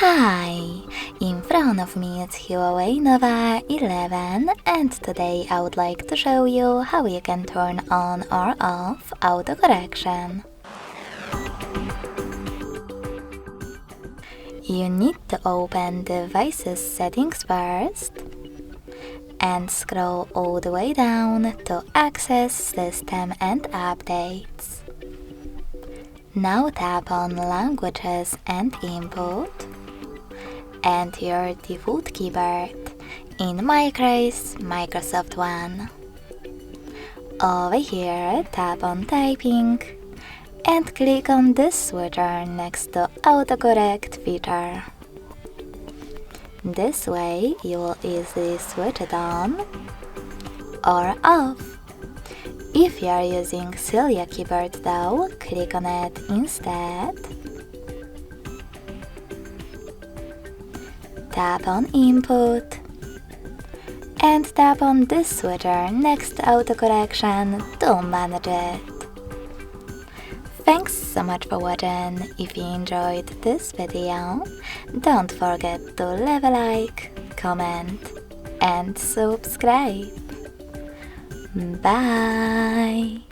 Hi! In front of me is Huawei Nova 11 and today I would like to show you how you can turn on or off autocorrection. You need to open device's settings first and scroll all the way down to access system and updates. Now tap on languages and input and your default keyboard, in my case Microsoft One. Over here tap on typing and click on this switcher next to autocorrect feature. This way you will easily switch it on or off. If you are using Celia keyboard though, click on it instead. Tap on input and tap on this switcher next to autocorrection to manage it. Thanks so much for watching. If you enjoyed this video, don't forget to leave a like, comment and subscribe. Bye!